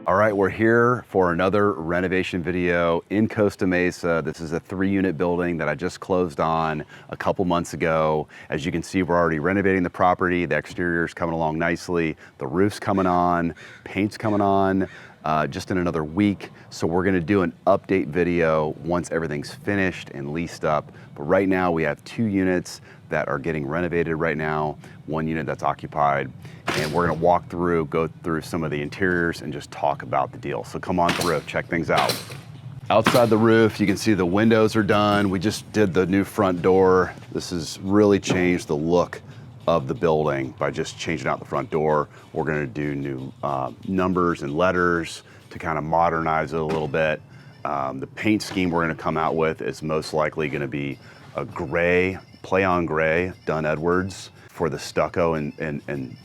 All right, we're here for another renovation video in Costa Mesa. This is a 3-unit building that I just closed on a couple months ago. As you can see, we're already renovating the property. The exterior is coming along nicely. The roof's coming on, paint's coming on just in another week. So we're gonna do an update video once everything's finished and leased up. But right now we have 2 units that are getting renovated right now, 1 unit that's occupied. And we're gonna walk through, go through some of the interiors and just talk about the deal. So come on through, check things out. Outside the roof, you can see the windows are done. We just did the new front door. This has really changed the look of the building by just changing out the front door. We're gonna do new numbers and letters to kind of modernize it a little bit. The paint scheme we're gonna come out with is most likely gonna be a gray, play on gray, Dunn Edwards for the stucco and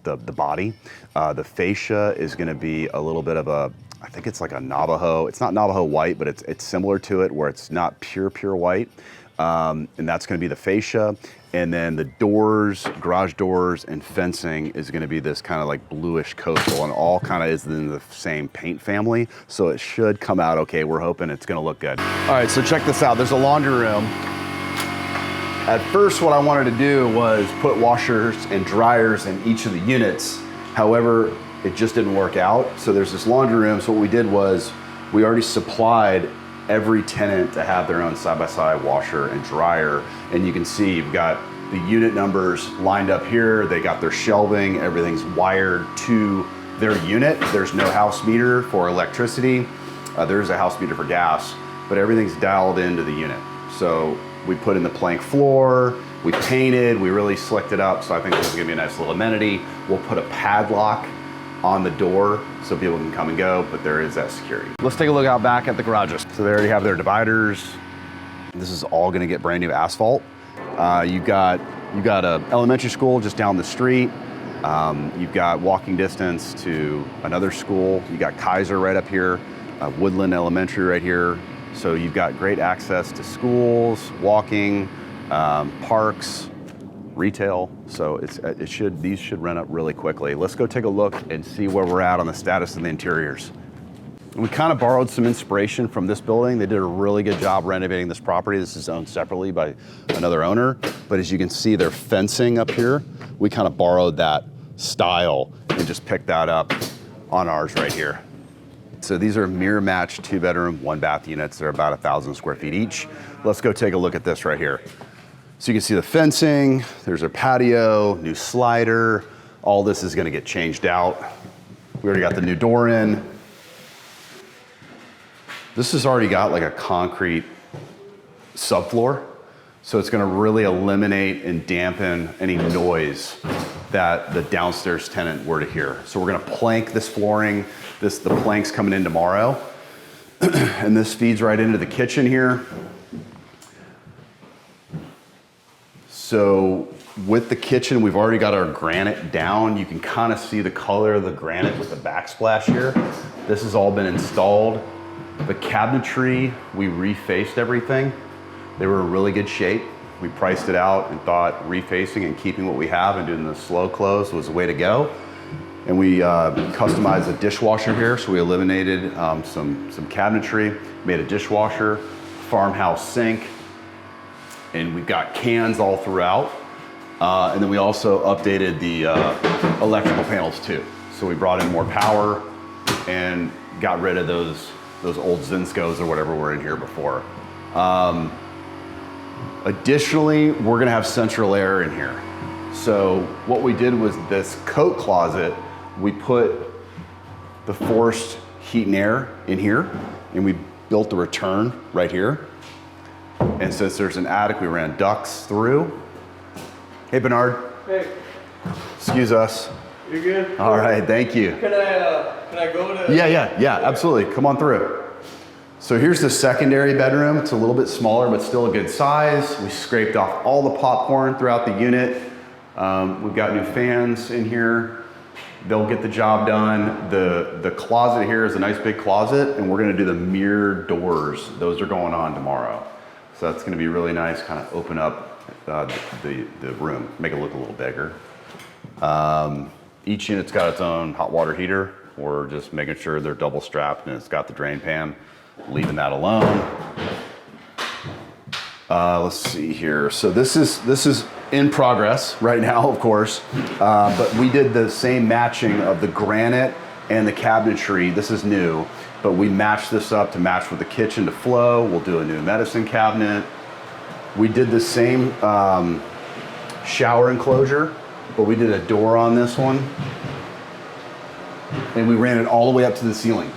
the body. The fascia is gonna be a little bit of a, I think it's like a Navajo. It's not Navajo white, but it's similar to it where it's not pure white. And that's gonna be the fascia. And then the doors, garage doors and fencing is gonna be this kind of like bluish coastal, and all kind of is in the same paint family. So it should come out okay. We're hoping it's gonna look good. All right, so check this out. There's a laundry room. At first, what I wanted to do was put washers and dryers in each of the units. However, it just didn't work out. So there's this laundry room. So what we did was we already supplied every tenant to have their own side-by-side washer and dryer. And you can see you've got the unit numbers lined up here. They got their shelving. Everything's wired to their unit. There's no house meter for electricity. There's a house meter for gas, but everything's dialed into the unit. So we put in the plank floor, we painted, we really slicked it up. So I think this is gonna be a nice little amenity. We'll put a padlock on the door so people can come and go, but there is that security. Let's take a look out back at the garages. So they already have their dividers. This is all gonna get brand new asphalt. You've got a elementary school just down the street. You've got walking distance to another school. You got Kaiser right up here, Woodland Elementary right here. So you've got great access to schools, walking, parks, retail. So these should rent up really quickly. Let's go take a look and see where we're at on the status of the interiors. We kind of borrowed some inspiration from this building. They did a really good job renovating this property. This is owned separately by another owner. But as you can see, their fencing up here, we kind of borrowed that style and just picked that up on ours right here. So these are mirror matched 2-bedroom, 1-bath units. They're about 1,000 square feet each. Let's go take a look at this right here. So you can see the fencing, there's a patio, new slider. All this is gonna get changed out. We already got the new door in. This has already got like a concrete subfloor. So it's gonna really eliminate and dampen any noise that the downstairs tenant were to hear. So we're gonna plank this flooring. The plank's coming in tomorrow. And this feeds right into the kitchen here. So with the kitchen, we've already got our granite down. You can kind of see the color of the granite with the backsplash here. This has all been installed. The cabinetry, we refaced everything. They were in really good shape. We priced it out and thought refacing and keeping what we have and doing the slow close was the way to go. And we customized a dishwasher here. So we eliminated some cabinetry, made a dishwasher, farmhouse sink, and we've got cans all throughout. And then we also updated the electrical panels too. So we brought in more power and got rid of those old Zinskos or whatever were in here before. Additionally, we're gonna have central air in here. So what we did was this coat closet, we put the forced heat and air in here, and we built the return right here. And since there's an attic, we ran ducts through. Hey, Bernard. Hey. Excuse us. You're good? All right, thank you. Can I go to? Yeah, absolutely. Come on through. So here's the secondary bedroom. It's a little bit smaller, but still a good size. We scraped off all the popcorn throughout the unit. We've got new fans in here. They'll get the job done. The closet here is a nice big closet, and we're gonna do the mirror doors. Those are going on tomorrow. So that's gonna be really nice, kind of open up the room, make it look a little bigger. Each unit's got its own hot water heater. or just making sure they're double strapped and it's got the drain pan, leaving that alone. Let's see here. So this is in progress right now, of course, but we did the same matching of the granite and the cabinetry. This is new, but we matched this up to match with the kitchen to flow. We'll do a new medicine cabinet. We did the same shower enclosure, but we did a door on this one, and we ran it all the way up to the ceiling.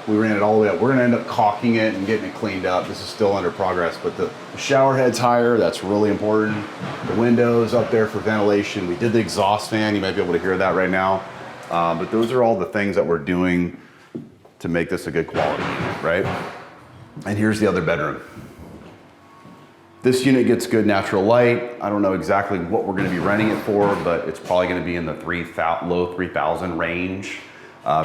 We ran it all the way up. We're gonna end up caulking it and getting it cleaned up. This is still under progress, but the shower head's higher. That's really important. The windows up there for ventilation. We did the exhaust fan. You might be able to hear that right now. But those are all the things that we're doing to make this a good quality unit, right? And here's the other bedroom. This unit gets good natural light. I don't know exactly what we're gonna be renting it for, but it's probably gonna be in the low 3,000 range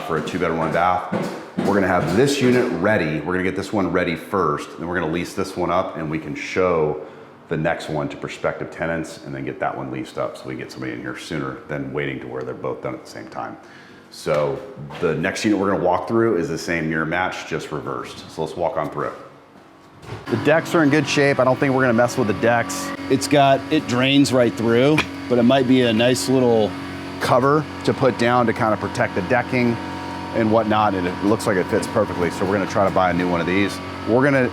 for a 2-bedroom, 1-bath. We're gonna have this unit ready. We're gonna get this one ready first, then we're gonna lease this one up, and we can show the next one to prospective tenants and then get that one leased up so we get somebody in here sooner than waiting to where they're both done at the same time. So the next unit we're gonna walk through is the same mirror match, just reversed. So let's walk on through. The decks are in good shape. I don't think we're gonna mess with the decks. It drains right through, but it might be a nice little cover to put down to kind of protect the decking and whatnot, and it looks like it fits perfectly. So we're gonna try to buy a new one of these. We're gonna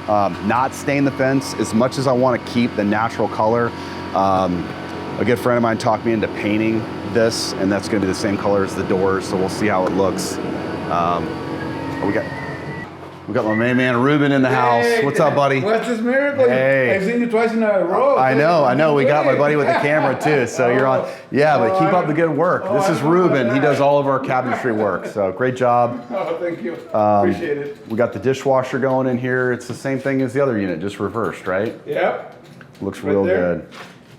not stain the fence as much as I wanna keep the natural color. A good friend of mine talked me into painting this, and that's gonna be the same color as the doors, so we'll see how it looks. We got my main man Ruben in the house. What's up, buddy? What's this miracle? Hey. I've seen you twice in a row. I know. We got my buddy with the camera too, so you're on. Yeah, but keep up the good work. This is Ruben. He does all of our cabinetry work, so great job. Oh, thank you. Appreciate it. We got the dishwasher going in here. It's the same thing as the other unit, just reversed, right? Yep. Looks Right real there. good.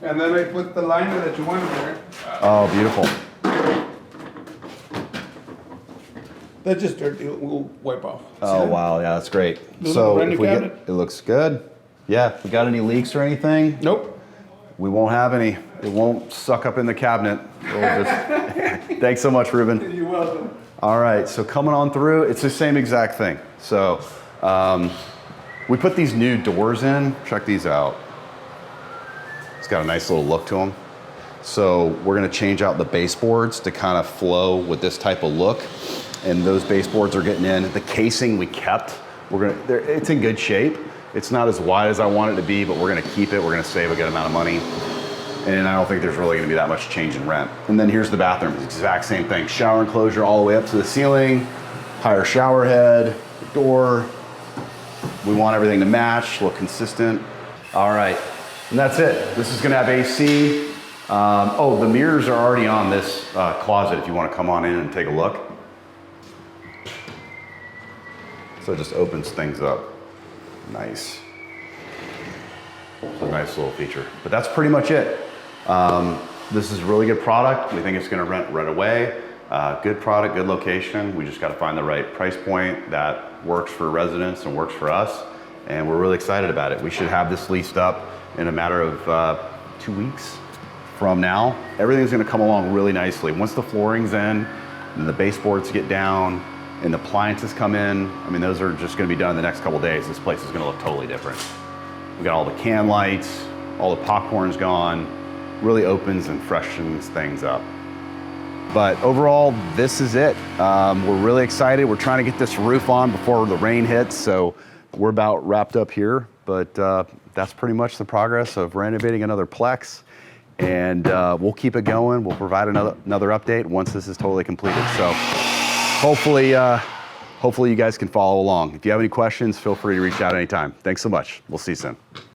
And then I put the liner that you wanted there. Oh, beautiful. That's just dirt. We'll wipe off. Oh, wow. Yeah, that's great. Little So brand if new we get, cabinet. it looks good. Yeah, if we got any leaks or anything, Nope. we won't have any. It won't suck up in the cabinet. We'll just... Thanks so much, Ruben. You're welcome. All right, so coming on through, it's the same exact thing. So we put these new doors in. Check these out. It's got a nice little look to them. So we're gonna change out the baseboards to kind of flow with this type of look. And those baseboards are getting in. The casing we kept. It's in good shape. It's not as wide as I want it to be, but we're gonna keep it. We're gonna save a good amount of money. And I don't think there's really gonna be that much change in rent. And then here's the bathroom, it's the exact same thing. Shower enclosure all the way up to the ceiling, higher shower head, the door. We want everything to match, look consistent. All right, and that's it. This is gonna have AC. The mirrors are already on this closet if you wanna come on in and take a look. So it just opens things up. Nice. It's a nice little feature. But that's pretty much it. This is a really good product. We think it's gonna rent right away. Good product, good location. We just gotta find the right price point that works for residents and works for us. And we're really excited about it. We should have this leased up in a matter of 2 weeks from now. Everything's gonna come along really nicely. Once the flooring's in and the baseboards get down, and the appliances come in, I mean, those are just gonna be done in the next couple days. This place is gonna look totally different. We got all the can lights, all the popcorn's gone, really opens and freshens things up. But overall, this is it. We're really excited. We're trying to get this roof on before the rain hits, so we're about wrapped up here. But that's pretty much the progress of renovating another Plex. And we'll keep it going. We'll provide another update once this is totally completed. So hopefully you guys can follow along. If you have any questions, feel free to reach out anytime. Thanks so much. We'll see you soon.